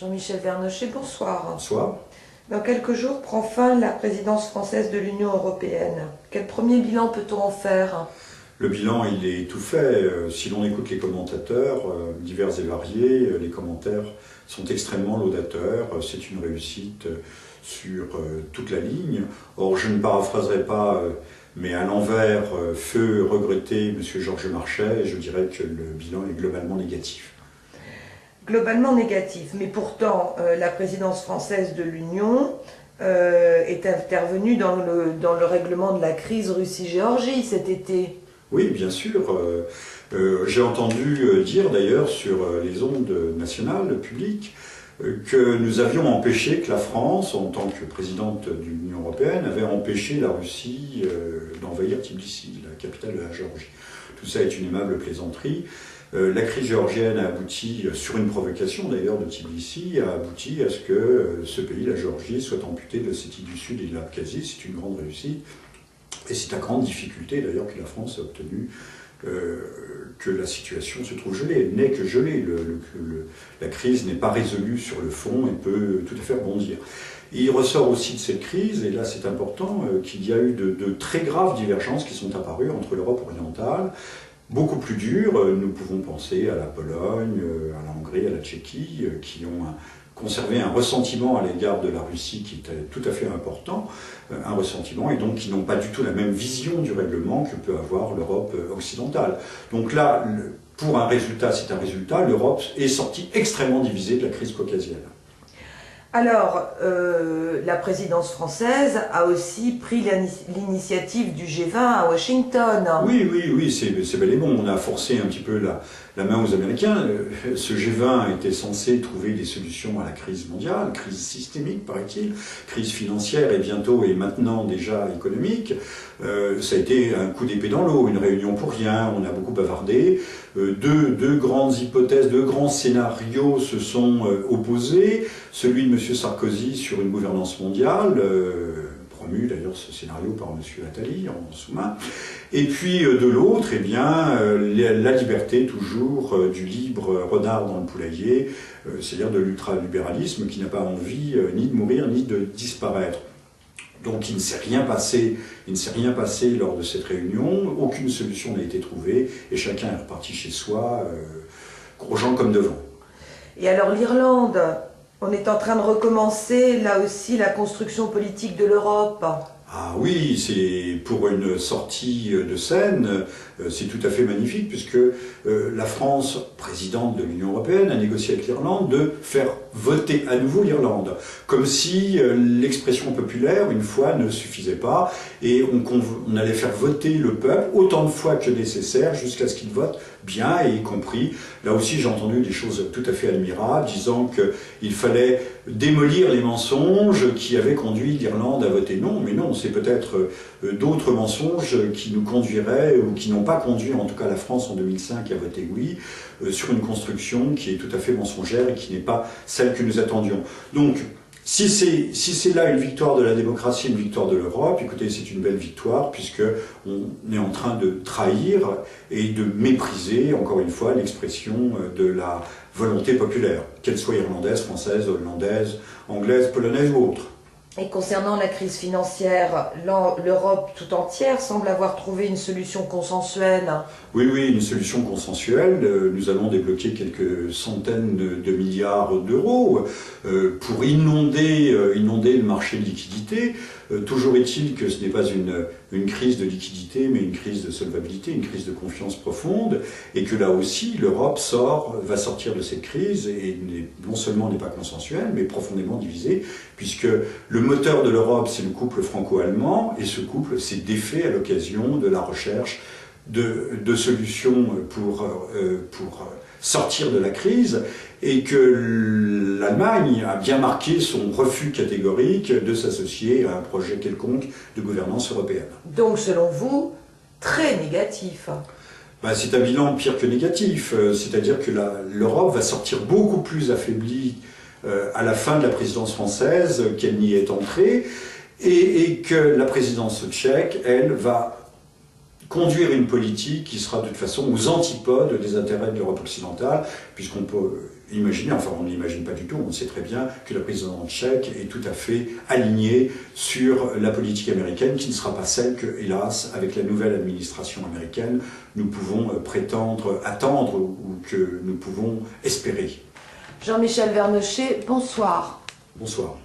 Jean-Michel Vernochet, bonsoir. Bonsoir. Dans quelques jours prend fin la présidence française de l'Union européenne. Quel premier bilan peut-on en faire? Le bilan, il est tout fait. Si l'on écoute les commentateurs divers et variés, les commentaires sont extrêmement laudateurs. C'est une réussite sur toute la ligne. Or, je ne paraphraserai pas, mais à l'envers, feu regretté M. Georges Marchais, je dirais que le bilan est globalement négatif. Globalement négatif, mais pourtant la présidence française de l'Union est intervenue dans le règlement de la crise Russie-Géorgie cet été. Oui, bien sûr. J'ai entendu dire d'ailleurs sur les ondes nationales, publiques, que nous avions empêché, que la France, en tant que présidente de l'Union européenne, avait empêché la Russie d'envahir Tbilissi, la capitale de la Géorgie. Tout ça est une aimable plaisanterie. La crise géorgienne a abouti, sur une provocation d'ailleurs de Tbilissi, a abouti à ce que ce pays, la Géorgie, soit amputé de l'Ossétie du Sud et de l'Abkhazie. C'est une grande réussite. Et c'est à grande difficulté d'ailleurs que la France a obtenu que la situation se trouve gelée. Elle n'est que gelée. La crise n'est pas résolue sur le fond et peut tout à fait rebondir. Il ressort aussi de cette crise, et là c'est important, qu'il y a eu de très graves divergences qui sont apparues entre l'Europe orientale, beaucoup plus dures. Nous pouvons penser à la Pologne, à la Hongrie, à la Tchéquie, qui ont conservé un ressentiment à l'égard de la Russie qui était tout à fait important, un ressentiment, et donc qui n'ont pas du tout la même vision du règlement que peut avoir l'Europe occidentale. Donc là, pour un résultat, c'est un résultat, l'Europe est sortie extrêmement divisée de la crise caucasienne. Alors, la présidence française a aussi pris l'initiative du G20 à Washington. Oui, c'est bel et bon. On a forcé un petit peu la main aux Américains. Ce G20 était censé trouver des solutions à la crise mondiale, crise systémique, paraît-il, crise financière et bientôt et maintenant déjà économique. Ça a été un coup d'épée dans l'eau, une réunion pour rien, on a beaucoup bavardé. Deux grandes hypothèses, deux grands scénarios se sont opposés. Celui de M. Sarkozy sur une gouvernance mondiale, promu d'ailleurs ce scénario par M. Attali en sous-main, et puis de l'autre, eh bien, la liberté toujours du libre renard dans le poulailler, c'est-à-dire de l'ultralibéralisme qui n'a pas envie ni de mourir ni de disparaître. Donc il ne s'est rien passé, lors de cette réunion, aucune solution n'a été trouvée, et chacun est reparti chez soi, gros gens comme devant. Et alors l'Irlande, on est en train de recommencer là aussi la construction politique de l'Europe. Ah oui, c'est pour une sortie de scène, c'est tout à fait magnifique, puisque la France, présidente de l'Union européenne, a négocié avec l'Irlande de faire voter à nouveau l'Irlande, comme si l'expression populaire, une fois, ne suffisait pas, et on allait faire voter le peuple autant de fois que nécessaire, jusqu'à ce qu'il vote bien, et y compris, là aussi j'ai entendu des choses tout à fait admirables, disant qu'il fallait démolir les mensonges qui avaient conduit l'Irlande à voter non, mais non, c'est peut-être d'autres mensonges qui nous conduiraient, ou qui n'ont pas conduit en tout cas la France en 2005 à voter oui, sur une construction qui est tout à fait mensongère et qui n'est pas celle que nous attendions. Donc, si c'est là une victoire de la démocratie, une victoire de l'Europe, écoutez, c'est une belle victoire, puisqu'on est en train de trahir et de mépriser, encore une fois, l'expression de la volonté populaire, qu'elle soit irlandaise, française, hollandaise, anglaise, polonaise ou autre. Et concernant la crise financière, l'Europe tout entière semble avoir trouvé une solution consensuelle. Oui, une solution consensuelle. Nous allons débloquer quelques centaines de milliards d'euros pour inonder le marché de liquidité. Toujours est-il que ce n'est pas une crise de liquidité, mais une crise de solvabilité, une crise de confiance profonde, et que là aussi, l'Europe va sortir de cette crise, et non seulement n'est pas consensuelle, mais profondément divisée, puisque le moteur de l'Europe, c'est le couple franco-allemand, et ce couple s'est défait à l'occasion de la recherche de solutions pour sortir de la crise, et que l'Allemagne a bien marqué son refus catégorique de s'associer à un projet quelconque de gouvernance européenne. Donc selon vous, très négatif. C'est un bilan pire que négatif, c'est-à-dire que l'Europe va sortir beaucoup plus affaiblie à la fin de la présidence française qu'elle n'y est entrée, et que la présidence tchèque, elle, va conduire une politique qui sera de toute façon aux antipodes des intérêts de l'Europe occidentale, puisqu'on peut imaginer, enfin on n'imagine pas du tout, on sait très bien que la présidente tchèque est tout à fait alignée sur la politique américaine, qui ne sera pas celle que, hélas, avec la nouvelle administration américaine, nous pouvons prétendre, attendre ou que nous pouvons espérer. Jean-Michel Vernochet, bonsoir. Bonsoir.